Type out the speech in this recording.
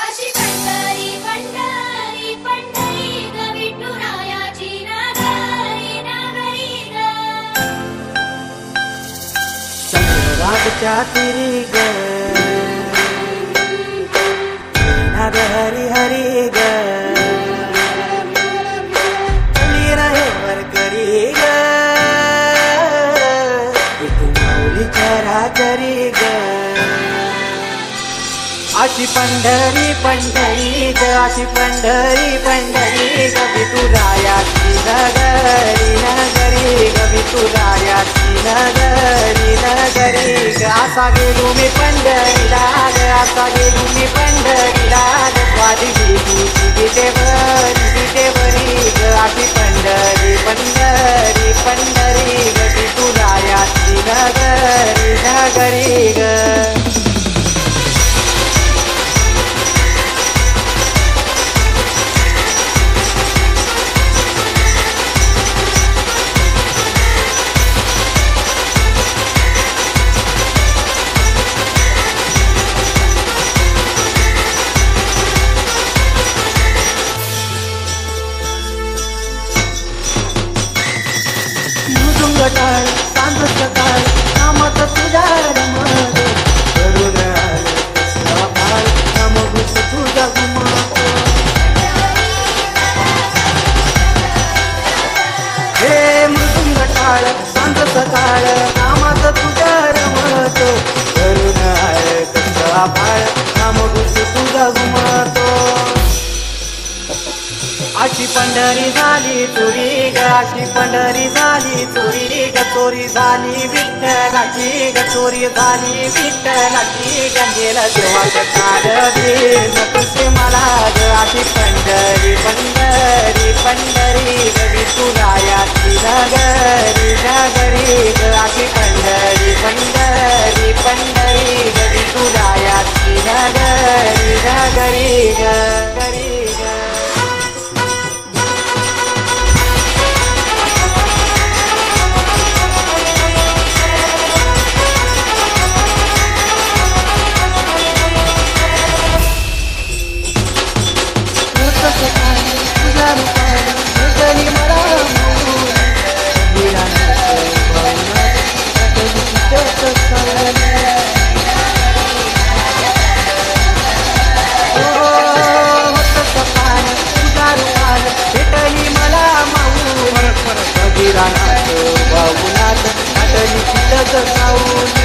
अशी पंढरी पंढरी पंढरी ग विठुरायाची नगरी नगरी ग चंद्रभागच्या तिरी ग नाद हरी हरी ग चली रहे वरकरी ग विठू माऊली चराचरी ग अशी पंढरी पंढरी ग अशी पंढरी पंढरी ग विठुरायाची नगरी नगरी ग विठुरायाची नगरी नगरी ग असा गेलो मी पंढरीला ग असा गेलो मी पंढरीला ग स्वादी तुझी विटेवरी ग अशी पंढरी पंढरी पंढरी ग विठुरायाची नगरी नगरी ग टाळ सांज सकाळ नामात तुझ्या रमत करून नाम घुस तुझा गुमात हे मृदुंग टाळ सांज सकाळ नामात तुझ्या रमत करून कसा फाळ नाम घुस तुझा गुमातो अशी पंढरी झाली चोरी ग अशी पंढरी झाली चोरी ग चोरी झाली विठ्ठलाची ग चोरी झाली विठ्ठलाची गंगेला देवाचं काढवी नकोसे मला ग अशी पंढरी पंढरी पंढरी ग विठुरायाची नगरी नगरी ग अशी पंढरी पंढरी पंढरी ग विठुरायाची नगरी नगरी ग वाऊनात नाटली चितक जाऊन